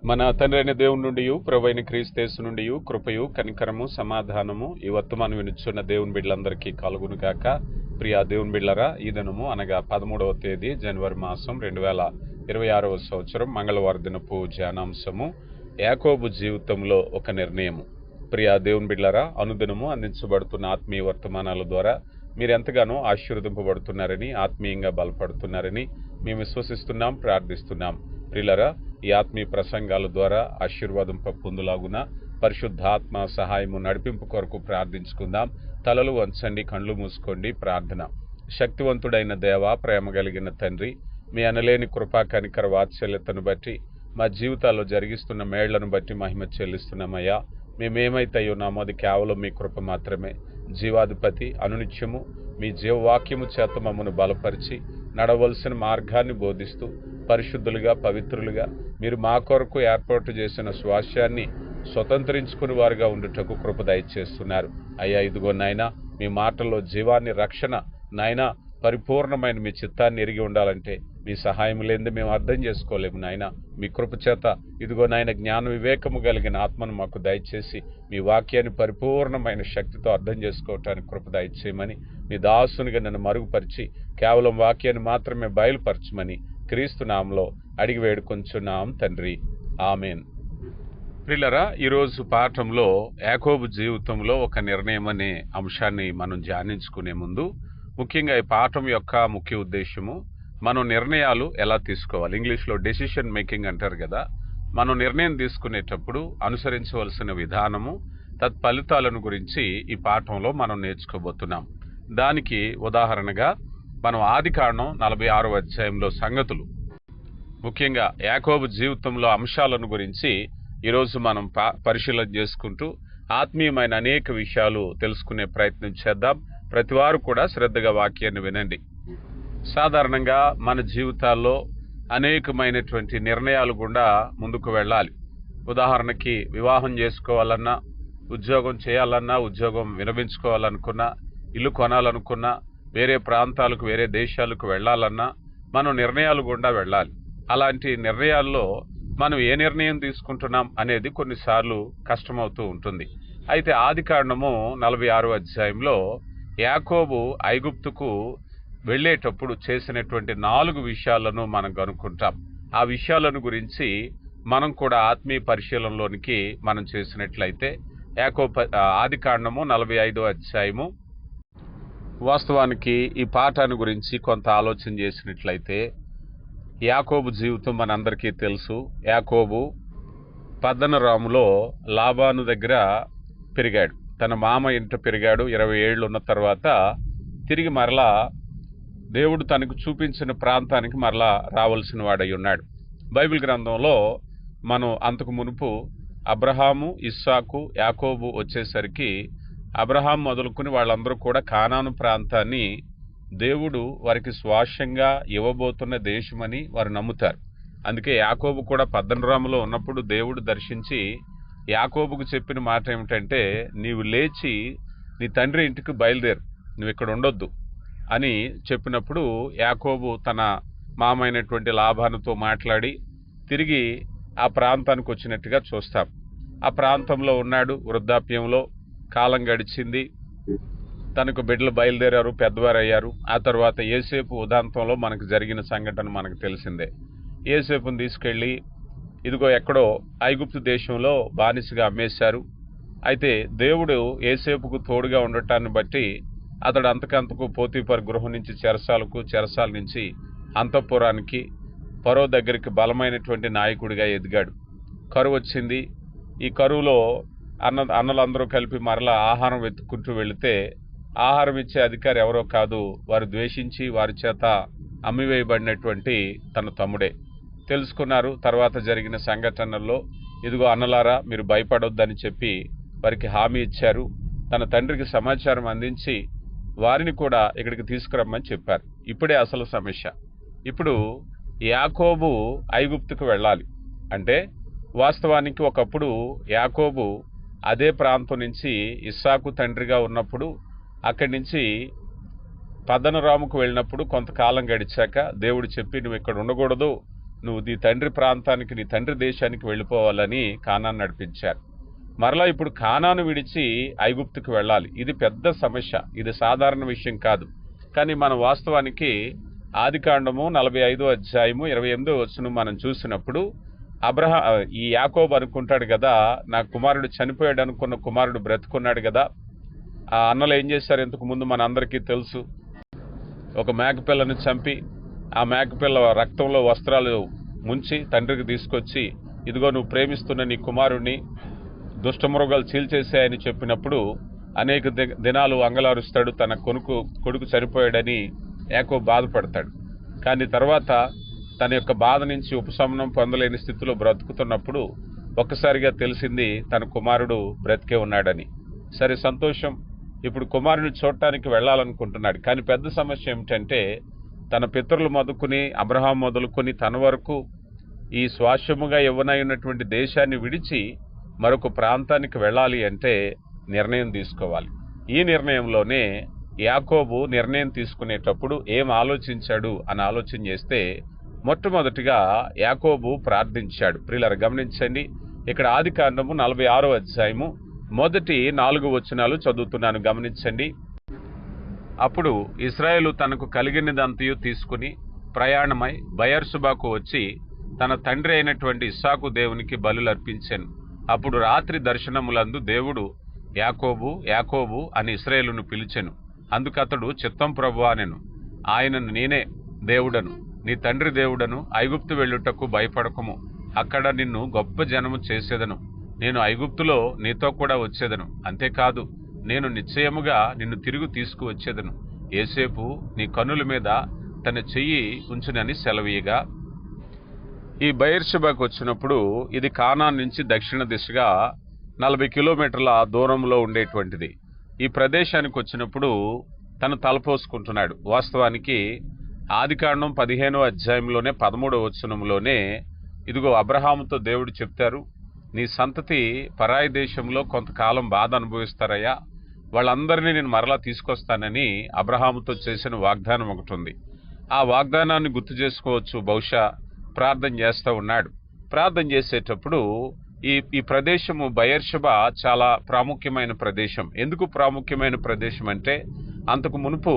మన తండ్రైన దేవుని నుండి ప్రభువైన క్రీస్తు నుండి కృపయు కనికరము సమాధానము ఈ వర్తమానం వినుచున్న దేవుని బిడ్డలందరికీ కలుగును గాక. ప్రియా దేవుని బిడ్డలారా, ఈ దినము అనగా 13వ తేదీ జనవరి మాసం 2026వ సంవత్సరం మంగళవారం దినపు ధ్యానాంశము యాకోబు జీవితంలో ఒక నిర్ణయము. ప్రియా దేవుని బిడ్డలారా, అనుదినము అందించబడుతున్న ఆత్మీయ వర్తమానాల ద్వారా మీరు ఎంతగానో ఆశీర్వదింపబడుతున్నారని, ఆత్మీయంగా బలపడుతున్నారని మేము విశ్వసిస్తున్నాం, ప్రార్థిస్తున్నాం. ప్రియులారా, ఈ ఆత్మీయ ప్రసంగాల ద్వారా ఆశీర్వాదం పొందులాగున పరిశుద్ధాత్మ సహాయము నడిపింపు కొరకు ప్రార్థించుకుందాం. తలలు వంచండి, కళ్ళు మూసుకోండి. ప్రార్థన. శక్తివంతుడైన దేవ, ప్రేమ కలిగిన తండ్రి, మీ అనలేని కృపా కనికర వాత్సల్యతను బట్టి మా జీవితాల్లో జరిగిస్తున్న మేళ్లను బట్టి మహిమ చెల్లిస్తున్నామయ్యా. మేమేమైతే ఉన్నామో అది కేవలం మీ కృప మాత్రమే. జీవాధిపతి, అనునిత్యము మీ జీవవాక్యము చేత మమ్మను బలపరిచి నడవలసిన మార్గాన్ని బోధిస్తూ పరిశుద్ధులుగా, పవిత్రులుగా మీరు మా కొరకు ఏర్పాటు చేసిన స్వాస్యాన్ని స్వతంత్రించుకుని వారుగా ఉండుటకు కృప దయచేస్తున్నారు. అయ్యా, ఇదిగో నాయనా, మీ మాటల్లో జీవాన్ని, రక్షణ నాయనా, పరిపూర్ణమైన మీ చిత్తాన్ని ఎరిగి ఉండాలంటే మీ సహాయం లేనిది మేము అర్థం చేసుకోలేము నాయన. మీ కృప చేత ఇదిగో నాయన జ్ఞాన వివేకము కలిగిన ఆత్మను మాకు దయచేసి మీ వాక్యాన్ని పరిపూర్ణమైన శక్తితో అర్థం చేసుకోవటానికి కృప దయచేయమని మీ దాసునిగా నన్ను మరుగుపరిచి కేవలం వాక్యాన్ని మాత్రమే బయలుపరచమని క్రీస్తు నామములో అడిగి వేడుకొంచున్నాం తండ్రి, ఆమెన్. ప్రియులారా, ఈరోజు పాఠంలో యాకోబు జీవితంలో ఒక నిర్ణయం అనే అంశాన్ని మనం ధ్యానించుకునే ముందు ముఖ్యంగా ఈ పాఠం యొక్క ముఖ్య ఉద్దేశము మనం నిర్ణయాలు ఎలా తీసుకోవాలి. ఇంగ్లీష్లో డెసిషన్ మేకింగ్ అంటారు కదా. మనం నిర్ణయం తీసుకునేటప్పుడు అనుసరించవలసిన విధానము, తత్ఫలితాలను గురించి ఈ పాఠంలో మనం నేర్చుకోబోతున్నాం. దానికి ఉదాహరణగా మనం ఆదికాండం 46వ అధ్యాయంలో సంగతులు, ముఖ్యంగా యాకోబు జీవితంలో అంశాలను గురించి ఈరోజు మనం పరిశీలన చేసుకుంటూ ఆత్మీయమైన అనేక విషయాలు తెలుసుకునే ప్రయత్నం చేద్దాం. ప్రతివారు కూడా శ్రద్ధగా వాక్యాన్ని వినండి. సాధారణంగా మన జీవితాల్లో అనేకమైనటువంటి నిర్ణయాలు గుండా ముందుకు వెళ్ళాలి. ఉదాహరణకి వివాహం చేసుకోవాలన్నా, ఉద్యోగం చేయాలన్నా, ఉద్యోగం విరమించుకోవాలనుకున్నా, ఇల్లు కొనాలనుకున్నా, వేరే ప్రాంతాలకు, వేరే దేశాలకు వెళ్ళాలన్నా మనం నిర్ణయాలు గుండా వెళ్ళాలి. అలాంటి నిర్ణయాల్లో మనం ఏ నిర్ణయం తీసుకుంటున్నాం అనేది కొన్నిసార్లు కష్టమవుతూ ఉంటుంది. అయితే ఆదికాండము 46వ అధ్యాయంలో యాకోబు ఐగుప్తుకు వెళ్ళేటప్పుడు చేసినటువంటి 4 విషయాలను మనం కనుక్కుంటాం. ఆ విషయాలను గురించి మనం కూడా ఆత్మీయ పరిశీలనలోనికి మనం చేసినట్లయితే ఆదికాండము 45వ అధ్యాయము, వాస్తవానికి ఈ పాఠాన్ని గురించి కొంత ఆలోచన చేసినట్లయితే యాకోబు జీవితం మనందరికీ తెలుసు. యాకోబు పద్దనరాములో లాబాను దగ్గర పెరిగాడు. తన మామ ఇంట పెరిగాడు. 20 ఏళ్ళు ఉన్న తర్వాత తిరిగి మరలా దేవుడు తనకు చూపించిన ప్రాంతానికి మరలా రావాల్సిన వాడై ఉన్నాడు. బైబిల్ గ్రంథంలో మనం అంతకు మునుపు అబ్రహాము, ఇస్సాకు, యాకోబు వచ్చేసరికి అబ్రహాం మొదలుకుని వాళ్ళందరూ కూడా కానాను ప్రాంతాన్ని దేవుడు వారికి స్వాస్యంగా ఇవ్వబోతున్న దేశమని వారు నమ్ముతారు. అందుకే యాకోబు కూడా పద్దనరాములో ఉన్నప్పుడు దేవుడు దర్శించి యాకోబుకు చెప్పిన మాట ఏమిటంటే, నీవు లేచి నీ తండ్రి ఇంటికి బయలుదేరు, నువ్వు ఇక్కడ ఉండొద్దు అని చెప్పినప్పుడు యాకోబు తన మామైనటువంటి లాబానుతో మాట్లాడి తిరిగి ఆ ప్రాంతానికి వచ్చినట్టుగా చూస్తాం. ఆ ప్రాంతంలో ఉన్నాడు. వృద్ధాప్యంలో కాలం గడిచింది. తనకు బిడ్డలు బయలుదేరారు, పెద్దవారు అయ్యారు. ఆ తర్వాత యోసేపు ఉదాంతంలో మనకు జరిగిన సంఘటన మనకు తెలిసిందే. యోసేపును తీసుకెళ్ళి ఇదిగో ఎక్కడో ఐగుప్తు దేశంలో బానిసగా అమ్మేశారు. అయితే దేవుడు యోసేపుకు తోడుగా ఉండటాన్ని బట్టి అతడు అంతకంతకు పోతీఫర్ గృహం నుంచి చెరసాల నుంచి అంతఃపురానికి, ఫరో దగ్గరికి బలమైనటువంటి నాయకుడిగా ఎదిగాడు. కరువు వచ్చింది. ఈ కరువులో అన్నలందరూ కలిపి మరలా ఆహారం వెతుక్కుంటూ వెళితే ఆహారం ఇచ్చే అధికారి ఎవరో కాదు, వారు ద్వేషించి వారి చేత అమ్మివేయబడినటువంటి తన తమ్ముడే. తెలుసుకున్నారు. తర్వాత జరిగిన సంఘటనల్లో ఇదిగో అన్నలారా, మీరు భయపడొద్దని చెప్పి వారికి హామీ ఇచ్చారు. తన తండ్రికి సమాచారం అందించి వారిని కూడా ఇక్కడికి తీసుకురమ్మని చెప్పారు. ఇప్పుడే అసలు సమస్య. ఇప్పుడు యాకోబు ఐగుప్తుకు వెళ్ళాలి అంటే, వాస్తవానికి ఒకప్పుడు యాకోబు అదే ప్రాంతం నుంచి ఇస్సాకు తండ్రిగా ఉన్నప్పుడు అక్కడి నుంచి పద్దనరాముకు వెళ్ళినప్పుడు కొంతకాలం గడిచాక దేవుడు చెప్పి, నువ్వు ఇక్కడ ఉండకూడదు, నువ్వు నీ తండ్రి ప్రాంతానికి, నీ తండ్రి దేశానికి వెళ్ళిపోవాలని కానాను నడిపించారు. మరలా ఇప్పుడు కానాను విడిచి ఐగుప్తుకు వెళ్ళాలి. ఇది పెద్ద సమస్య, ఇది సాధారణ విషయం కాదు. కానీ మన వాస్తవానికి ఆదికాండము 45వ అధ్యాయము 28వ వచనం మనం చూసినప్పుడు ఈ యాకోబు అనుకుంటాడు కదా, నా కుమారుడు చనిపోయాడు అనుకున్న కుమారుడు బ్రతుకున్నాడు కదా. ఆ అన్నలు ఏం చేశారు ఇంతకు ముందు మన అందరికీ తెలుసు. ఒక మేకపిల్లను చంపి ఆ మేకపిల్ల రక్తంలో వస్త్రాలు ముంచి తండ్రికి తీసుకొచ్చి, ఇదిగో నువ్వు ప్రేమిస్తున్న నీ కుమారుణ్ణి దుష్టమృగాలు చీల్చేసాయని చెప్పినప్పుడు అనేక దినాలు అంగలారుస్తాడు. తన కొడుకు చనిపోయాడని యాకోబు బాధపడతాడు. కానీ తర్వాత తన యొక్క బాధ నుంచి ఉపశమనం పొందలేని స్థితిలో బ్రతుకుతున్నప్పుడు ఒక్కసారిగా తెలిసింది తన కుమారుడు బ్రతికే ఉన్నాడని. సరే, సంతోషం. ఇప్పుడు కుమారుని చూడటానికి వెళ్ళాలనుకుంటున్నాడు. కానీ పెద్ద సమస్య ఏమిటంటే, తన పితరులు మొదలుకొని అబ్రహాం మొదలుకొని తన వరకు ఈ స్వాస్యముగా ఇవ్వనైనటువంటి దేశాన్ని విడిచి మరొక ప్రాంతానికి వెళ్ళాలి అంటే నిర్ణయం తీసుకోవాలి. ఈ నిర్ణయంలోనే యాకోబు నిర్ణయం తీసుకునేటప్పుడు ఏం ఆలోచించాడు అని ఆలోచన చేస్తే, మొట్టమొదటిగా యాకోబు ప్రార్థించాడు. ప్రియులారా గమనించండి, ఇక్కడ ఆదికాండము 46వ అధ్యాయము మొదటి 4 వచనాలు చదువుతున్నాను, గమనించండి. అప్పుడు ఇశ్రాయేలు తనకు కలిగినదంతయు తీసుకుని ప్రయాణమై బయర్షుబాకు వచ్చి తన తండ్రి అయినటువంటి ఇస్సాకు దేవునికి బలులు అర్పించాను. అప్పుడు రాత్రి దర్శనములందు దేవుడు యాకోబు యాకోబు అని ఇశ్రాయేలును పిలిచెను. అందుకతడు చిత్తం ప్రభువా అనెను. ఆయనను నేనే దేవుడను, నీ తండ్రి దేవుడను. ఐగుప్తు వెళ్ళుటకు భయపడకము, అక్కడ నిన్ను గొప్ప జనము చేసేదను. నేను ఐగుప్తులో నీతో కూడా వచ్చేదను. అంతేకాదు, నేను నిశ్చయముగా నిన్ను తిరిగి తీసుకువచ్చేదను. యేసేపు నీ కన్నుల మీద తన చెయ్యి ఉంచునని సెలవీయగా, ఈ బయర్షెబాకు వచ్చినప్పుడు ఇది కానాను నుంచి దక్షిణ దిశగా 40 కిలోమీటర్ల దూరంలో ఉండేటువంటిది. ఈ ప్రదేశానికి వచ్చినప్పుడు తను తలపోసుకుంటున్నాడు. వాస్తవానికి ఆదికాండం 15వ అధ్యాయంలోనే 13వ వచనంలోనే ఇదిగో అబ్రహాముతో దేవుడు చెప్తారు, నీ సంతతి పరాయి దేశంలో కొంతకాలం బాధ అనుభవిస్తారయ్యా, వాళ్ళందరినీ నేను మరలా తీసుకొస్తానని అబ్రహాముతో చేసిన వాగ్దానం ఒకటి ఉంది. ఆ వాగ్దానాన్ని గుర్తు చేసుకోవచ్చు. బహుశా ప్రార్థన చేస్తూ ఉన్నాడు. ప్రార్థన చేసేటప్పుడు ఈ ప్రదేశము బయర్షెబా చాలా ప్రాముఖ్యమైన ప్రదేశం. ఎందుకు ప్రాముఖ్యమైన ప్రదేశం అంటే, అంతకు మునుపు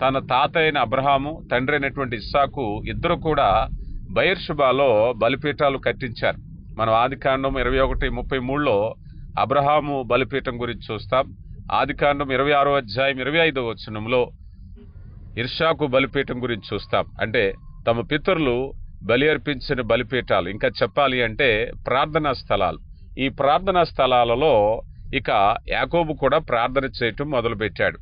తన తాత అయిన అబ్రహాము, తండ్రి అయినటువంటి ఇస్సాకు ఇద్దరు కూడా బయర్షెబాలో బలిపీఠాలు కట్టించారు. మనం ఆదికాండం 21:33లో అబ్రహాము బలిపీఠం గురించి చూస్తాం. ఆదికాండం 26వ అధ్యాయం 25వ వచనంలో ఇర్షాకు బలిపీఠం గురించి చూస్తాం. అంటే తమ పితరులు బలి అర్పించిన బలిపీఠాలు, ఇంకా చెప్పాలి అంటే ప్రార్థనా స్థలాలు. ఈ ప్రార్థనా స్థలాలలో ఇక యాకోబు కూడా ప్రార్థన చేయటం మొదలుపెట్టాడు.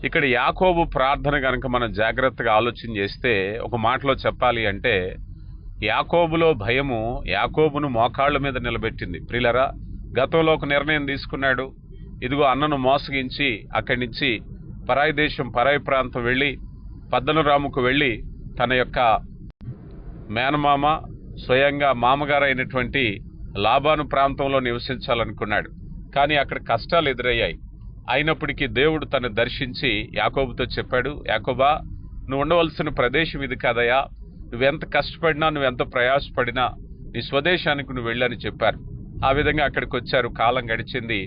ఇక్కడ యాకోబు ప్రార్థన కనుక మనం జాగ్రత్తగా ఆలోచన చేస్తే, ఒక మాటలో చెప్పాలి అంటే యాకోబులో భయము యాకోబును మోకాళ్ళ మీద నిలబెట్టింది. ప్రియులరా, గతంలో ఒక నిర్ణయం తీసుకున్నాడు. ఇదిగో అన్నను మోసగించి అక్కడి నుంచి పరాయి దేశం, పరాయి ప్రాంతం వెళ్ళి పద్దనరాముకు వెళ్ళి తన యొక్క మేనమామ, స్వయంగా మామగారు అయినటువంటి లాబాను ప్రాంతంలో నివసించాలనుకున్నాడు. కానీ అక్కడ కష్టాలు ఎదురయ్యాయి. అయినప్పటికీ దేవుడు తను దర్శించి యాకోబుతో చెప్పాడు, యాకోబా, నువ్వు ఉండవలసిన ప్రదేశం ఇది కాదయా, నువ్వెంత కష్టపడినా, నువ్వెంత ప్రయాసపడినా నీ స్వదేశానికి నువ్వు వెళ్ళని చెప్పారు. ఆ విధంగా అక్కడికి వచ్చారు. కాలం గడిచింది.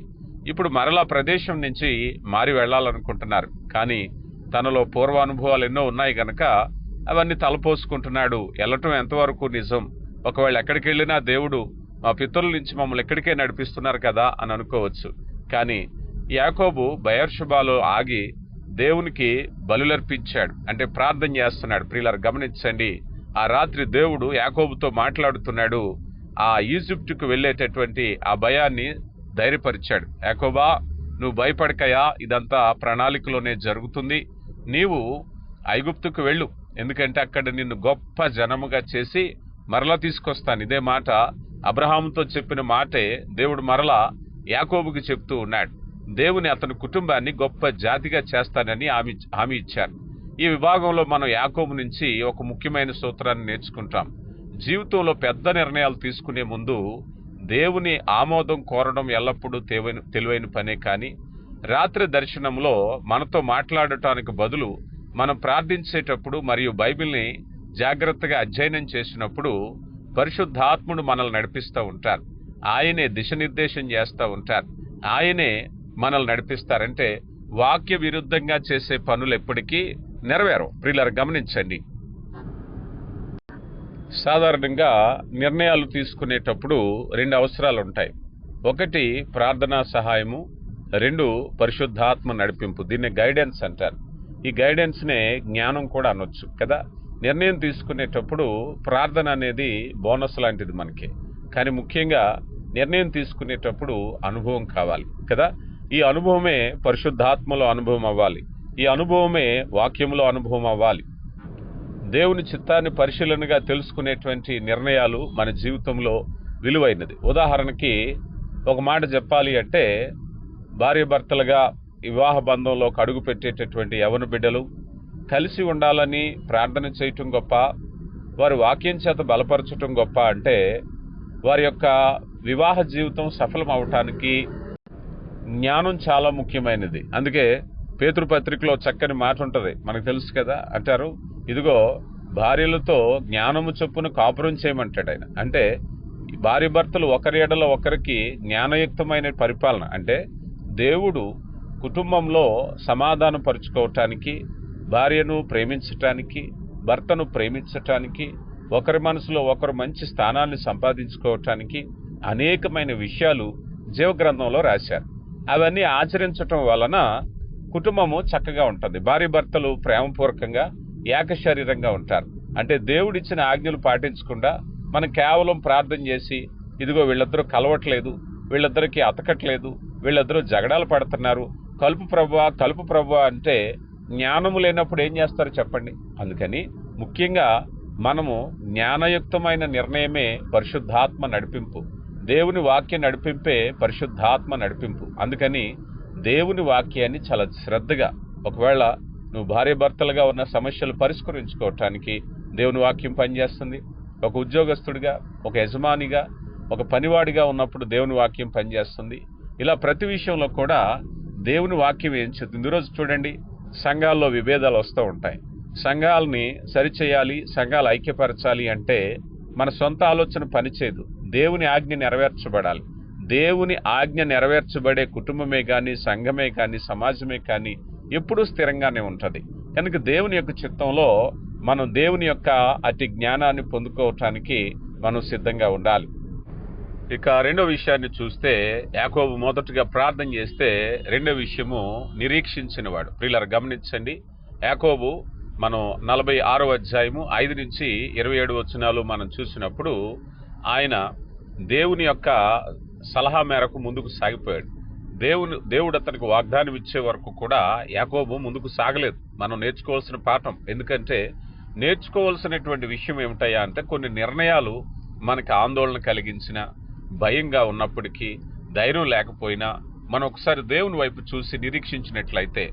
ఇప్పుడు మరలా ప్రదేశం నుంచి మారి వెళ్ళాలనుకుంటున్నారు. కానీ తనలో పూర్వానుభవాలు ఎన్నో ఉన్నాయి గనక అవన్నీ తలపోసుకుంటున్నాడు. వెళ్ళటం ఎంతవరకు నిజం? ఒకవేళ ఎక్కడికి వెళ్ళినా దేవుడు మా పితరుల నుంచి మమ్మల్ని ఎక్కడికే నడిపిస్తున్నారు కదా అని అనుకోవచ్చు. కానీ యాకోబు బయర్షెబాలో ఆగి దేవునికి బలులర్పించాడు, అంటే ప్రార్థన చేస్తున్నాడు. ప్రియులారా గమనించండి, ఆ రాత్రి దేవుడు యాకోబుతో మాట్లాడుతున్నాడు. ఆ ఈజిప్టుకు వెళ్ళేటటువంటి ఆ భయాన్ని ధైర్యపరిచాడు. యాకోబా, నువ్వు భయపడకయా, ఇదంతా ప్రణాళికలోనే జరుగుతుంది. నీవు ఐగుప్తుకు వెళ్ళు, ఎందుకంటే అక్కడ నిన్ను గొప్ప జనముగా చేసి మరలా తీసుకొస్తాను. ఇదే మాట అబ్రహాముతో చెప్పిన మాటే దేవుడు మరలా యాకోబుకి చెప్తూ ఉన్నాడు. దేవుని అతని కుటుంబాన్ని గొప్ప జాతిగా చేస్తానని హామీ ఇచ్చారు. ఈ విభాగంలో మనం యాకోబు నుంచి ఒక ముఖ్యమైన సూత్రాన్ని నేర్చుకుంటాం. జీవితంలో పెద్ద నిర్ణయాలు తీసుకునే ముందు దేవుని ఆమోదం కోరడం ఎల్లప్పుడూ తెలివైన పనే. కానీ రాత్రి దర్శనంలో మనతో మాట్లాడటానికి బదులు మనం ప్రార్థించేటప్పుడు మరియు బైబిల్ని జాగ్రత్తగా అధ్యయనం చేసినప్పుడు పరిశుద్ధాత్ముడు మనల్ని నడిపిస్తూ ఉంటారు. ఆయనే దిశనిర్దేశం చేస్తూ ఉంటారు. ఆయనే మనల్ని నడిపిస్తారంటే వాక్య విరుద్ధంగా చేసే పనులు ఎప్పటికీ నెరవేరవు. ప్రియులారా గమనించండి. సాధారణంగా నిర్ణయాలు తీసుకునేటప్పుడు 2 అవసరాలు ఉంటాయి. ఒకటి ప్రార్థనా సహాయము, 2 పరిశుద్ధాత్మ నడిపింపు. దీన్ని గైడెన్స్ అంటారు. ఈ గైడెన్స్నే జ్ఞానం కూడా అనొచ్చు కదా. నిర్ణయం తీసుకునేటప్పుడు ప్రార్థన అనేది బోనస్ లాంటిది మనకి. కానీ ముఖ్యంగా నిర్ణయం తీసుకునేటప్పుడు అనుభవం కావాలి కదా. ఈ అనుభవమే పరిశుద్ధాత్మలో అనుభవం అవ్వాలి. ఈ అనుభవమే వాక్యంలో అనుభవం అవ్వాలి. దేవుని చిత్తాన్ని పరిశీలనగా తెలుసుకునేటువంటి నిర్ణయాలు మన జీవితంలో విలువైనది. ఉదాహరణకి ఒక మాట చెప్పాలి అంటే, భార్యాభర్తలుగా వివాహ బంధంలోకి అడుగు పెట్టేటటువంటి యవన బిడ్డలు కలిసి ఉండాలని ప్రార్థన చేయటం గొప్ప, వారి వాక్యం చేత బలపరచటం గొప్ప అంటే, వారి యొక్క వివాహ జీవితం సఫలం అవటానికి జ్ఞానం చాలా ముఖ్యమైనది. అందుకే పేతురుపత్రికలో చక్కని మాట ఉంటుంది, మనకు తెలుసు కదా. అంటారు, ఇదిగో భార్యలతో జ్ఞానము చొప్పున కాపురం చేయమంటాడు ఆయన. అంటే భార్య భర్తలు ఒకరి ఎడల ఒకరికి జ్ఞానయుక్తమైన పరిపాలన, అంటే దేవుడు కుటుంబంలో సమాధానం పరుచుకోవటానికి, భార్యను ప్రేమించటానికి, భర్తను ప్రేమించటానికి, ఒకరి మనసులో ఒకరు మంచి స్థానాన్ని సంపాదించుకోవటానికి అనేకమైన విషయాలు జీవగ్రంథంలో రాశారు. అవన్నీ ఆచరించటం వలన కుటుంబము చక్కగా ఉంటుంది. భార్య భర్తలు ప్రేమపూర్వకంగా ఏకశరీరంగా ఉంటారు. అంటే దేవుడిచ్చిన ఆజ్ఞలు పాటించకుండా మనం కేవలం ప్రార్థన చేసి, ఇదిగో వీళ్ళిద్దరూ కలవట్లేదు, వీళ్ళిద్దరికి అతకట్లేదు, వీళ్ళిద్దరూ జగడాలు పడుతున్నారు, కలుపు ప్రభువా అంటే జ్ఞానము లేనప్పుడు ఏం చేస్తారు చెప్పండి. అందుకని ముఖ్యంగా మనము జ్ఞానయుక్తమైన నిర్ణయమే పరిశుద్ధాత్మ నడిపింపు. దేవుని వాక్య నడిపింపే పరిశుద్ధాత్మ నడిపింపు. అందుకని దేవుని వాక్యాన్ని చాలా శ్రద్ధగా, ఒకవేళ నువ్వు భార్యాభర్తలుగా ఉన్న సమస్యలు పరిష్కరించుకోవటానికి దేవుని వాక్యం పనిచేస్తుంది. ఒక ఉద్యోగస్తుడిగా, ఒక యజమానిగా, ఒక పనివాడిగా ఉన్నప్పుడు దేవుని వాక్యం పనిచేస్తుంది. ఇలా ప్రతి విషయంలో కూడా దేవుని వాక్యం ఏం చెప్తుంది. ఈరోజు చూడండి, సంఘాల్లో విభేదాలు వస్తూ ఉంటాయి. సంఘాలని సరిచేయాలి, సంఘాలు ఐక్యపరచాలి అంటే మన సొంత ఆలోచన పనిచేయదు. దేవుని ఆజ్ఞ నెరవేర్చబడాలి. దేవుని ఆజ్ఞ నెరవేర్చబడే కుటుంబమే కానీ, సంఘమే కానీ, సమాజమే కానీ ఎప్పుడూ స్థిరంగానే ఉంటుంది. కనుక దేవుని యొక్క చిత్తంలో మనం దేవుని యొక్క అతి జ్ఞానాన్ని పొందుకోవటానికి మనం సిద్ధంగా ఉండాలి. ఇక రెండో విషయాన్ని చూస్తే, యాకోబు మొదటగా ప్రార్థన చేస్తే, రెండో విషయము నిరీక్షించినవాడు. ప్రియులారా గమనించండి, యాకోబు మనం 46వ అధ్యాయము 5 నుంచి 27 వచనాలు మనం చూసినప్పుడు ఆయన దేవుని యొక్క సలహా మేరకు ముందుకు సాగిపోయాడు. దేవుడు అతనికి వాగ్దానం ఇచ్చే వరకు కూడా యాకోబు ముందుకు సాగలేదు. మనం నేర్చుకోవాల్సిన పాఠం. ఎందుకంటే నేర్చుకోవాల్సినటువంటి విషయం ఏమిటయ్యా అంటే, కొన్ని నిర్ణయాలు మనకి ఆందోళన కలిగించిన, భయంగా ఉన్నప్పటికీ, ధైర్యం లేకపోయినా మనం ఒకసారి దేవుని వైపు చూసి నిరీక్షించినట్లయితే,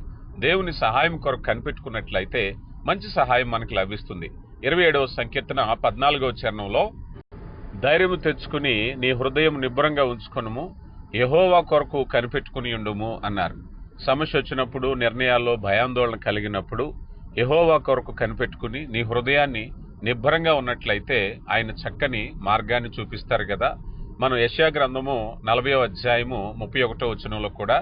దేవుని సహాయం కొరకు కనిపెట్టుకున్నట్లయితే మంచి సహాయం మనకు లభిస్తుంది. 27వ సంకీర్తన 14వ చరణంలో, ధైర్యము తెచ్చుకుని నీ హృదయం నిబ్బరంగా ఉంచుకొనుము, యెహోవా కొరకు కనిపెట్టుకుని ఉండుము అన్నారు. సమస్య వచ్చినప్పుడు, నిర్ణయాల్లో భయాందోళన కలిగినప్పుడు యెహోవా కొరకు కనిపెట్టుకుని నీ హృదయాన్ని నిబ్బరంగా ఉన్నట్లయితే ఆయన చక్కని మార్గాన్ని చూపిస్తారు కదా. మనం యెషయా గ్రంథము 40వ అధ్యాయము 31వ వచనంలో కూడా,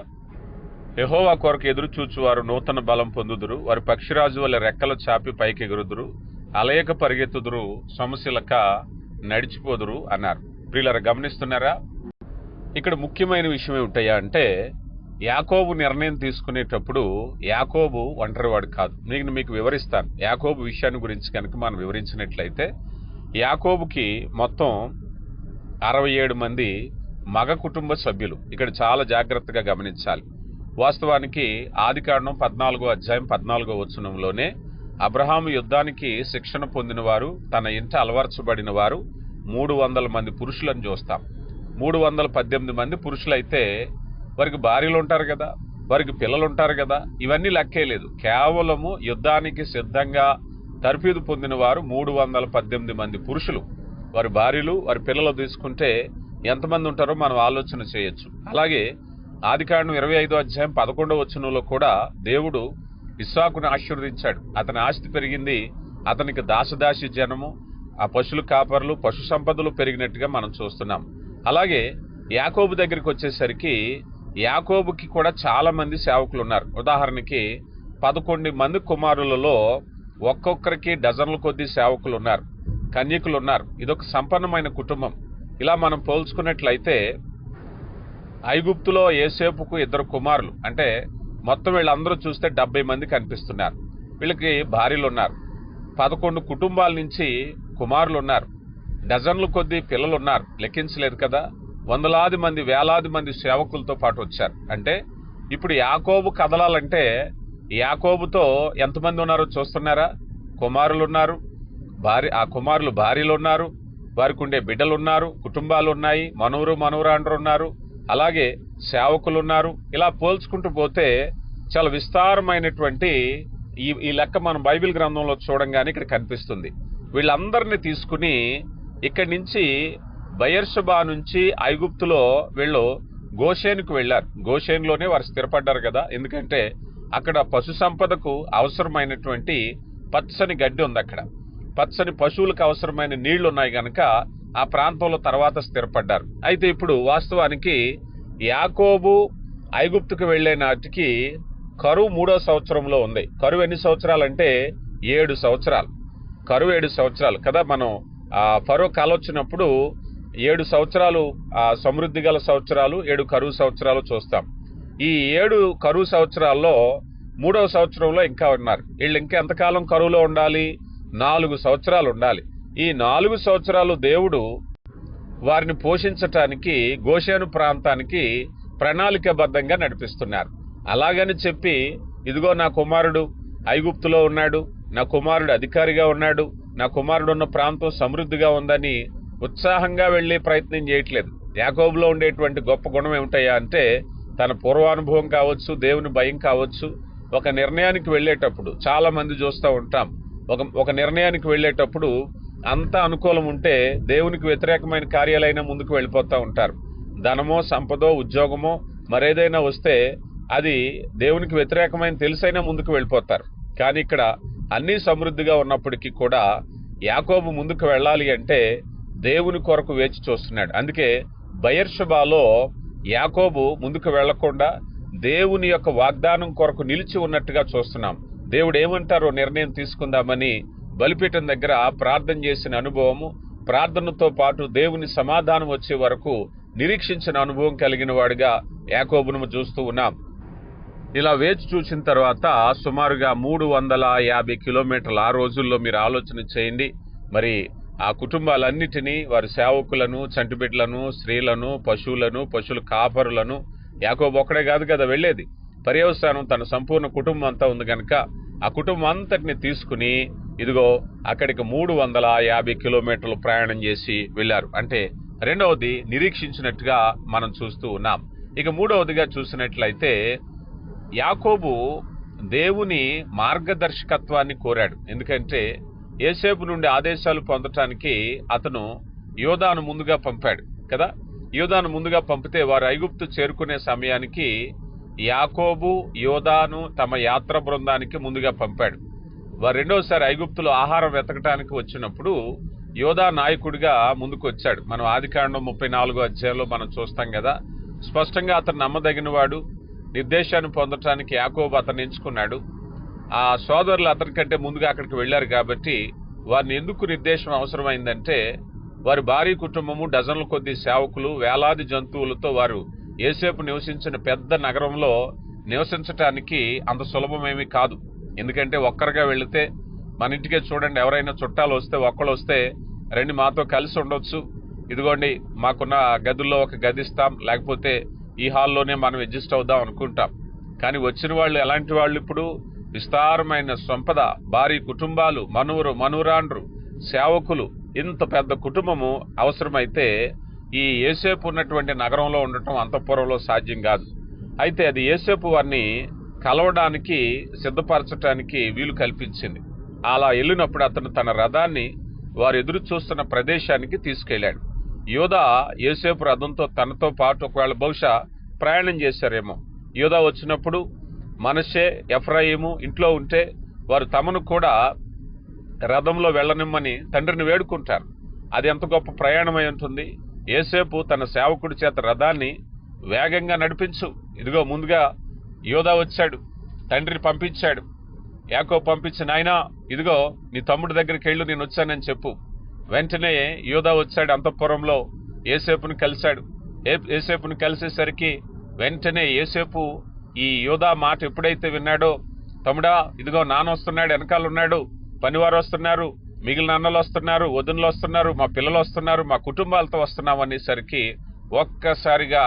యెహోవా కొరకు ఎదురు చూచువారు నూతన బలం పొందుదురు, వారి పక్షిరాజు వల్ల రెక్కలు చాపి పైకి ఎగురుదురు, అలయక పరిగెత్తుదురు, సొమశిలక నడిచిపోదురు అన్నారు. ప్రియులారా గమనిస్తున్నారా? ఇక్కడ ముఖ్యమైన విషయం ఏమిటయ్యా అంటే, యాకోబు నిర్ణయం తీసుకునేటప్పుడు యాకోబు ఒంటరివాడు కాదు. నేను మీకు వివరిస్తాను. యాకోబు విషయాన్ని గురించి కనుక మనం వివరించినట్లయితే, యాకోబుకి మొత్తం 67 మంది మగ కుటుంబ సభ్యులు. ఇక్కడ చాలా జాగ్రత్తగా గమనించాలి. వాస్తవానికి ఆదికాండం 14వ అధ్యాయం 14వ వచనంలోనే అబ్రహాము యుద్ధానికి శిక్షణ పొందిన వారు, తన ఇంట అలవర్చబడిన వారు 300 మంది పురుషులను చూస్తాం. 318 మంది పురుషులైతే వారికి భార్యలు ఉంటారు కదా, వారికి పిల్లలు ఉంటారు కదా, ఇవన్నీ లెక్కే లేదు. కేవలము యుద్ధానికి సిద్ధంగా తర్ఫీదు పొందిన వారు 318 మంది పురుషులు. వారి భార్యలు, వారి పిల్లలు తీసుకుంటే ఎంతమంది ఉంటారో మనం ఆలోచన చేయొచ్చు. అలాగే ఆదికాండం 25వ అధ్యాయం 11వ వచనంలో కూడా దేవుడు ఇస్సాకును ఆశీర్వదించాడు. అతని ఆస్తి పెరిగింది, అతనికి దాసదాసి జనము, ఆ పశువుల కాపర్లు, పశు సంపదలు పెరిగినట్టుగా మనం చూస్తున్నాం. అలాగే యాకోబు దగ్గరికి వచ్చేసరికి యాకోబుకి కూడా చాలా మంది సేవకులు ఉన్నారు. ఉదాహరణకి 11 మంది కుమారులలో ఒక్కొక్కరికి డజన్ల కొద్దీ సేవకులు ఉన్నారు, కన్యకులు ఉన్నారు. ఇదొక సంపన్నమైన కుటుంబం. ఇలా మనం పోల్చుకున్నట్లయితే ఐగుప్తులో యోసేపుకు 2 కుమారులు, అంటే మొత్తం వీళ్ళందరూ చూస్తే 70 మంది కనిపిస్తున్నారు. వీళ్ళకి భార్యలు ఉన్నారు. 11 కుటుంబాల నుంచి కుమారులు ఉన్నారు. డజన్ల కొద్దీ పిల్లలు ఉన్నారు, లెక్కించలేదు కదా. వందలాది మంది, వేలాది మంది సేవకులతో పాటు వచ్చారు. అంటే ఇప్పుడు యాకోబు కదలాలంటే యాకోబుతో ఎంతమంది ఉన్నారో చూస్తున్నారా? కుమారులు ఉన్నారు, ఆ కుమారులు భార్యలు ఉన్నారు, వారికి ఉండే బిడ్డలు ఉన్నారు, కుటుంబాలు ఉన్నాయి, మనవరాండ్రు ఉన్నారు, అలాగే సేవకులు ఉన్నారు. ఇలా పోల్చుకుంటూ పోతే చాలా విస్తారమైనటువంటి ఈ లెక్క మనం బైబిల్ గ్రంథంలో చూడంగానే ఇక్కడ కనిపిస్తుంది. వీళ్ళందరినీ తీసుకుని ఇక్కడి నుంచి బయర్షబా నుంచి ఐగుప్తులో వీళ్ళు గోషేనుకు వెళ్లారు. గోషేన్లోనే వారు స్థిరపడ్డారు కదా, ఎందుకంటే అక్కడ పశు సంపదకు అవసరమైనటువంటి పచ్చని గడ్డి ఉంది, అక్కడ పచ్చని పశువులకు అవసరమైన నీళ్లు ఉన్నాయి గనక ఆ ప్రాంతంలో తర్వాత స్థిరపడ్డారు. అయితే ఇప్పుడు వాస్తవానికి యాకోబు ఐగుప్తుకు వెళ్లే నాటికి కరువు 3వ సంవత్సరంలో ఉంది. కరువు ఎన్ని సంవత్సరాలు అంటే 7 సంవత్సరాలు. కరువు 7 సంవత్సరాలు కదా. మనం ఫరో కాలొచ్చినప్పుడు 7 సంవత్సరాలు సమృద్ధి గల సంవత్సరాలు, 7 కరువు సంవత్సరాలు చూస్తాం. ఈ 7 కరువు సంవత్సరాల్లో 3వ సంవత్సరంలో ఇంకా ఉన్నారు. వీళ్ళు ఇంకా ఎంతకాలం కరువులో ఉండాలి? 4 సంవత్సరాలు ఉండాలి. ఈ 4 సంవత్సరాలు దేవుడు వారిని పోషించటానికి గోషేను ప్రాంతానికి ప్రణాళికాబద్ధంగా నడిపిస్తున్నారు. అలాగని చెప్పి ఇదిగో నా కుమారుడు ఐగుప్తులో ఉన్నాడు, నా కుమారుడు అధికారిగా ఉన్నాడు, నా కుమారుడు ఉన్న ప్రాంతం సమృద్ధిగా ఉందని ఉత్సాహంగా వెళ్లే ప్రయత్నం చేయట్లేదు. యాకోబులో ఉండేటువంటి గొప్ప గుణం ఏమిటయ్యా అంటే తన పూర్వానుభవం కావచ్చు, దేవుని భయం కావచ్చు. ఒక నిర్ణయానికి వెళ్లేటప్పుడు చాలా మంది చూస్తూ ఉంటాం, ఒక నిర్ణయానికి వెళ్లేటప్పుడు అంతా అనుకూలం ఉంటే దేవునికి వ్యతిరేకమైన కార్యాలైనా ముందుకు వెళ్ళిపోతూ ఉంటారు. ధనమో, సంపదో, ఉద్యోగమో మరేదైనా వస్తే అది దేవునికి వ్యతిరేకమైన తెలిసైనా ముందుకు వెళ్ళిపోతారు. కానీ ఇక్కడ అన్నీ సమృద్ధిగా ఉన్నప్పటికీ కూడా యాకోబు ముందుకు వెళ్ళాలి అంటే దేవుని కొరకు వేచి చూస్తున్నాడు. అందుకే బయర్షబాలో యాకోబు ముందుకు వెళ్లకుండా దేవుని యొక్క వాగ్దానం కొరకు నిలిచి ఉన్నట్టుగా చూస్తున్నాం. దేవుడు ఏమంటారో నిర్ణయం తీసుకుందామని బలిపీఠం దగ్గర ప్రార్థన చేసిన అనుభవము, ప్రార్థనతో పాటు దేవుని సమాధానం వచ్చే వరకు నిరీక్షించిన అనుభవం కలిగిన వాడిగా యాకోబును చూస్తూ ఉన్నాం. ఇలా వేచి చూసిన తర్వాత సుమారుగా 350 కిలోమీటర్లు ఆ రోజుల్లో మీరు ఆలోచన చేయండి. మరి ఆ కుటుంబాలన్నిటినీ, వారి సేవకులను, చంటిబిడ్డలను, స్త్రీలను, పశువుల కాపరులను, యాకోబు ఒక్కడే కాదు కదా వెళ్ళేది, పర్యవసానం తన సంపూర్ణ కుటుంబం అంతా ఉంది కనుక ఆ కుటుంబం అంతటిని తీసుకుని ఇదిగో అక్కడికి 350 కిలోమీటర్లు ప్రయాణం చేసి వెళ్ళారు. అంటే రెండవది నిరీక్షించినట్టుగా మనం చూస్తూ ఉన్నాం. ఇక మూడవదిగా చూసినట్లయితే యాకోబు దేవుని మార్గదర్శకత్వాన్ని కోరాడు. ఎందుకంటే యోసేపు నుండి ఆదేశాలు పొందటానికి అతను యోదాను ముందుగా పంపాడు కదా. యోదాను ముందుగా పంపితే వారు ఐగుప్తు చేరుకునే సమయానికి యాకోబు యోదాను తమ యాత్ర బృందానికి ముందుగా పంపాడు. వారు రెండోసారి ఐగుప్తులో ఆహారం వెతకటానికి వచ్చినప్పుడు యోదా నాయకుడిగా ముందుకు వచ్చాడు. మనం ఆదికాండం 34వ అధ్యాయంలో మనం చూస్తాం కదా. స్పష్టంగా అతను నమ్మదగిన వాడు, నిర్దేశాన్ని పొందటానికి యాకోబు అతన్ని ఎంచుకున్నాడు. ఆ సోదరులు అతని కంటే ముందుగా అక్కడికి వెళ్లారు కాబట్టి వారిని ఎందుకు నిర్దేశం అవసరమైందంటే వారి భారీ కుటుంబము, డజన్ల కొద్ది సేవకులు, వేలాది జంతువులతో వారు యోసేపు నివసించిన పెద్ద నగరంలో నివసించటానికి అంత సులభమేమీ కాదు. ఎందుకంటే ఒక్కరిగా వెళితే మన ఇంటికే చూడండి, ఎవరైనా చుట్టాలు వస్తే ఒక్కళ్ళు వస్తే రండి మాతో కలిసి ఉండొచ్చు, ఇదిగోండి మాకున్న గదుల్లో ఒక గది ఇస్తాం, లేకపోతే ఈ హాల్లోనే మనం అడ్జస్ట్ అవుదాం అనుకుంటాం. కానీ వచ్చిన వాళ్ళు ఎలాంటి వాళ్ళు? ఇప్పుడు విస్తారమైన సంపద, భారీ కుటుంబాలు, మనవరాండ్రు, సేవకులు, ఇంత పెద్ద కుటుంబము అవసరమైతే ఈ యోసేపు ఉన్నటువంటి నగరంలో ఉండటం అంతఃపురంలో సాధ్యం కాదు. అయితే అది యోసేపు వారిని కలవడానికి సిద్ధపరచడానికి వీలు కల్పించింది. అలా వెళ్ళినప్పుడు అతను తన రథాన్ని వారు ఎదురు చూస్తున్న ప్రదేశానికి తీసుకెళ్లాడు. యోదా యోసేపు రథంతో తనతో పాటు ఒకవేళ బహుశా ప్రయాణం చేశారేమో. యోదా వచ్చినప్పుడు మనషే, ఎఫ్రాయిము ఇంట్లో ఉంటే వారు తమను కూడా రథంలో వెళ్ళనిమ్మని తండ్రిని వేడుకుంటారు. అది ఎంత గొప్ప ప్రయాణమై ఉంటుంది. యోసేపు తన సేవకుడి చేత రథాన్ని వేగంగా నడిపించు, ఇదిగో ముందుగా యోధా వచ్చాడు, తండ్రిని పంపించాడు. యాకోబు పంపించి, నాయనా ఇదిగో నీ తమ్ముడి దగ్గరికి వెళ్ళు, నేను వచ్చానని చెప్పు. వెంటనే యోధా వచ్చాడు, అంతఃపురంలో యోసేపుని కలిశాడు. యోసేపుని కలిసేసరికి వెంటనే యోసేపు ఈ యోధా మాట ఎప్పుడైతే విన్నాడో, తమ్ముడా ఇదిగో నాన్న వస్తున్నాడు, వెనకాల ఉన్నాడు, పనివారు వస్తున్నారు, మిగిలిన అన్నలు వస్తున్నారు, వదినలు వస్తున్నారు, మా పిల్లలు వస్తున్నారు, మా కుటుంబాలతో వస్తున్నాం అనేసరికి ఒక్కసారిగా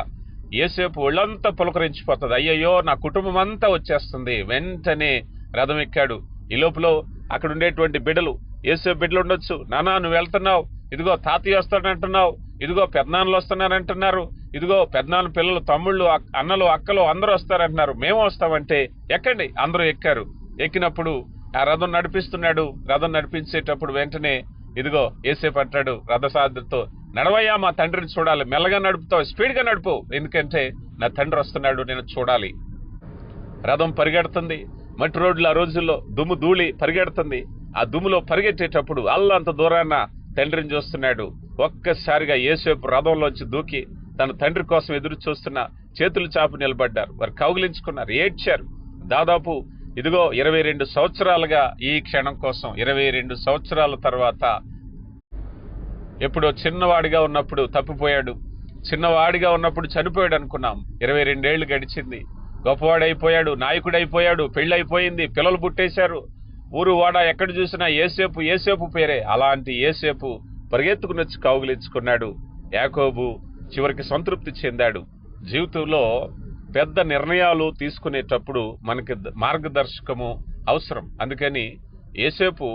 యోసేపు ఒళ్ళంతా పులకరించిపోతుంది. అయ్యయ్యో నా కుటుంబం అంతా వచ్చేస్తుంది. వెంటనే రథం ఎక్కాడు. ఈ లోపల అక్కడ ఉండేటువంటి బిడ్డలు, యోసేపు బిడ్డలు ఉండొచ్చు, నానా నువ్వు వెళ్తున్నావు, ఇదిగో తాతయ్య వస్తాడంటున్నావు, ఇదిగో పెద్దనాన్నలు వస్తున్నారంటున్నారు, ఇదిగో పెద్దనాన్న పిల్లలు, తమ్ముళ్ళు, అన్నలు, అక్కలు అందరూ వస్తారంటున్నారు, మేము వస్తామంటే ఎక్కండి. అందరూ ఎక్కారు. ఎక్కినప్పుడు ఆ రథం నడిపిస్తున్నాడు. రథం నడిపించేటప్పుడు వెంటనే ఇదిగో యోసేపు అంటాడు రథసారథితో, నడవయ్యా మా తండ్రిని చూడాలి, మెల్లగా నడుపుతావు, స్పీడ్గా నడుపు, ఎందుకంటే నా తండ్రి వస్తున్నాడు, నేను చూడాలి. రథం పరిగెడుతుంది. మట్టి రోడ్లు ఆ రోజుల్లో దుమ్ము ధూళి పరిగెడుతుంది. ఆ దుమ్ములో పరిగెట్టేటప్పుడు అల్లంత దూరాన తండ్రిని చూస్తున్నాడు. ఒక్కసారిగా యోసేపు రథంలోంచి దూకి తన తండ్రి కోసం ఎదురు చూస్తున్న చేతులు చాపు నిలబడ్డారు. వారు కౌగిలించుకున్నారు, ఏడ్చారు. దాదాపు ఇదిగో 22 సంవత్సరాలుగా ఈ క్షణం కోసం, 22 సంవత్సరాల తర్వాత ఎప్పుడో చిన్నవాడిగా ఉన్నప్పుడు తప్పిపోయాడు, చిన్నవాడిగా ఉన్నప్పుడు చనిపోయాడు అనుకున్నాం. 22 ఏళ్లు గడిచింది. గొప్పవాడైపోయాడు, నాయకుడైపోయాడు, పెళ్ళైపోయింది, పిల్లలు పుట్టేశారు. ఊరు వాడ ఎక్కడ చూసినా యోసేపు యోసేపు పేరే. అలాంటి యోసేపు పరిగెత్తుకుని వచ్చి కౌగిలించుకున్నాడు. యాకోబు చివరికి సంతృప్తి చెందాడు. జీవితంలో పెద్ద నిర్ణయాలు తీసుకునేటప్పుడు మనకి మార్గదర్శకము అవసరం. అందుకని యోసేపు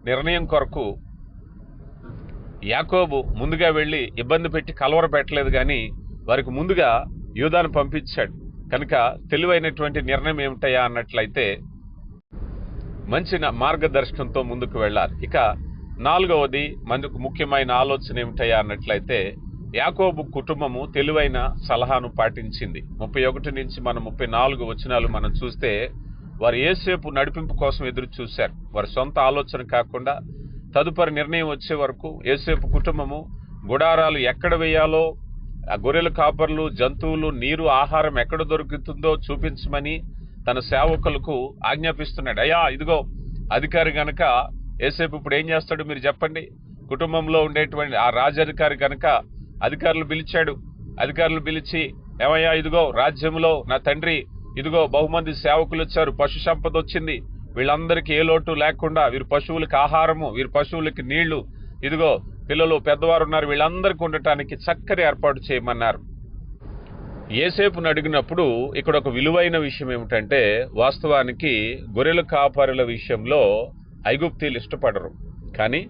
నిర్ణయం కొరకు యాకోబు ముందుగా వెళ్ళి ఇబ్బంది పెట్టి కలవర పెట్టలేదు, కానీ వారికి ముందుగా యూదాను పంపించాడు. కనుక తెలివైనటువంటి నిర్ణయం ఏమిటయా అన్నట్లయితే మంచి మార్గదర్శకంతో ముందుకు వెళ్ళాలి. ఇక 4వది మనకు ముఖ్యమైన ఆలోచన ఏమిటయా అన్నట్లయితే యాకోబు కుటుంబము తెలివైన సలహాను పాటించింది. 31 నుంచి మనం 34 వచనాలు మనం చూస్తే వారు యోసేపు నడిపింపు కోసం ఎదురు చూశారు. వారి సొంత ఆలోచన కాకుండా తదుపరి నిర్ణయం వచ్చే వరకు యోసేపు కుటుంబము గుడారాలు ఎక్కడ వేయాలో, ఆ గొర్రెల కాపర్లు, జంతువులు, నీరు, ఆహారం ఎక్కడ దొరుకుతుందో చూపించమని తన సేవకులకు ఆజ్ఞాపిస్తున్నాడు. అయ్యా ఇదిగో అధికారి గనక యోసేపు ఇప్పుడు ఏం చేస్తాడు మీరు చెప్పండి. కుటుంబంలో ఉండేటువంటి ఆ రాజాధికారి గనక అధికారులు పిలిచాడు. అధికారులు పిలిచి, ఏమయ్యా ఇదిగో రాజ్యంలో నా తండ్రి ఇదిగో బహుమంది సేవకులు వచ్చారు, పశు సంపద వచ్చింది, వీళ్ళందరికీ ఏ లోటు లేకుండా వీరి పశువులకి ఆహారము, వీరి పశువులకి నీళ్లు, ఇదిగో పిల్లలు పెద్దవారు ఉన్నారు, వీళ్ళందరికీ ఉండటానికి చక్కని ఏర్పాటు చేయమన్నారు. యోసేపును అడిగినప్పుడు ఇక్కడ ఒక విలువైన విషయం ఏమిటంటే, వాస్తవానికి గొర్రెల కాపరుల విషయంలో ఐగుప్తీయులు ఇష్టపడరు, కానీ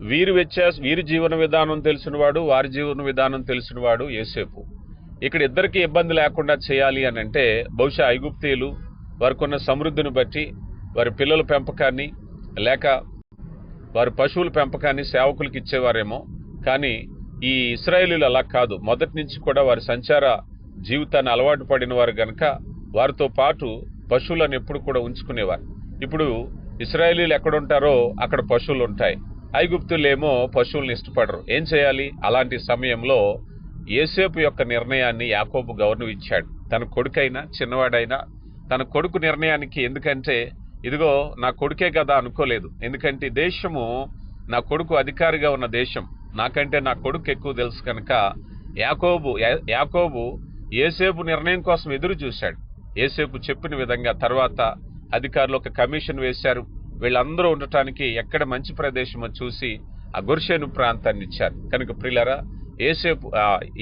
వీరి జీవన విధానం తెలిసినవాడు, వారి జీవన విధానం తెలిసినవాడు యోసేపు. ఇక్కడ ఇద్దరికి ఇబ్బంది లేకుండా చేయాలి అని అంటే బహుశా ఐగుప్తీయులు వారికున్న సమృద్ధిని బట్టి వారి పిల్లల పెంపకాన్ని లేక వారి పశువుల పెంపకాన్ని సేవకులకు ఇచ్చేవారేమో. కానీ ఈ ఇశ్రాయేలీలు అలా కాదు. మొదటి నుంచి కూడా వారి సంచార జీవితాన్ని అలవాటు పడిన వారు గనక వారితో పాటు పశువులను ఎప్పుడు కూడా ఉంచుకునేవారు. ఇప్పుడు ఇశ్రాయేలీలు ఎక్కడుంటారో అక్కడ పశువులు ఉంటాయి. ఐగుప్తులేమో పశువులను ఇష్టపడరు. ఏం చేయాలి? అలాంటి సమయంలో యోసేపు యొక్క నిర్ణయాన్ని యాకోబు గౌరవించాడు. తన కొడుకైనా చిన్నవాడైనా తన కొడుకు నిర్ణయానికి, ఎందుకంటే ఇదిగో నా కొడుకే కదా అనుకోలేదు. ఎందుకంటే దేశము నా కొడుకు అధికారిగా ఉన్న దేశం, నాకంటే నా కొడుకు ఎక్కువ తెలుసు కనుక యాకోబు యోసేపు నిర్ణయం కోసం ఎదురు చూశాడు. యోసేపు చెప్పిన విధంగా తర్వాత అధికారులు ఒక కమిషన్ వేశారు. వీళ్ళందరూ ఉండటానికి ఎక్కడ మంచి ప్రదేశమో చూసి ఆ గొర్షేను ప్రాంతాన్ని ఇచ్చారు. కనుక ప్రియులారా,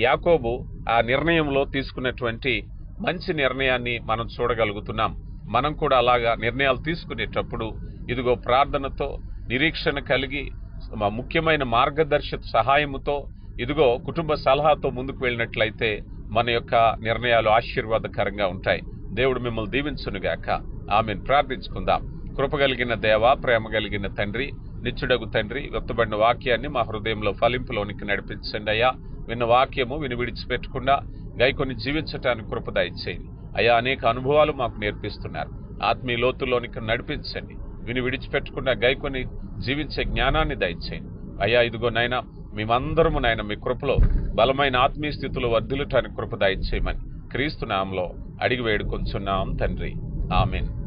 యాకోబు ఆ నిర్ణయంలో తీసుకున్నటువంటి మంచి నిర్ణయాన్ని మనం చూడగలుగుతున్నాం. మనం కూడా అలాగా నిర్ణయాలు తీసుకునేటప్పుడు ఇదిగో ప్రార్థనతో, నిరీక్షణ కలిగి, ముఖ్యమైన మార్గదర్శక సహాయముతో, ఇదిగో కుటుంబ సలహాతో ముందుకు వెళ్ళినట్లయితే మన యొక్క నిర్ణయాలు ఆశీర్వాదకరంగా ఉంటాయి. దేవుడు మిమ్మల్ని దీవించునుగాక. ఆమెను ప్రార్థించుకుందాం. కృపగలిగిన దేవ, ప్రేమ కలిగిన తండ్రి, నిత్యుడగు తండ్రి, వ్యక్తబడిన వాక్యాన్ని మా హృదయంలో ఫలింపులోనికి నడిపించండి అయ్యా. విన్న వాక్యము విని విడిచిపెట్టకుండా గైకొని జీవించటానికి కృప దయచేయండి అయ్యా. అనేక అనుభవాలు మాకు నేర్పిస్తున్నారు. ఆత్మీయ లోతుల్లోనికి నడిపించండి. విని విడిచిపెట్టకుండా గైకొని జీవించే జ్ఞానాన్ని దయచేయండి అయ్యా. ఇదిగో నాయన, మేమందరము నాయన మీ కృపలో బలమైన ఆత్మీయ స్థితిలో వర్ధిల్లటానికి కృప దయచేయమని క్రీస్తు నామములో అడిగి వేడుకొంచున్నాం తండ్రి. ఆమేన్.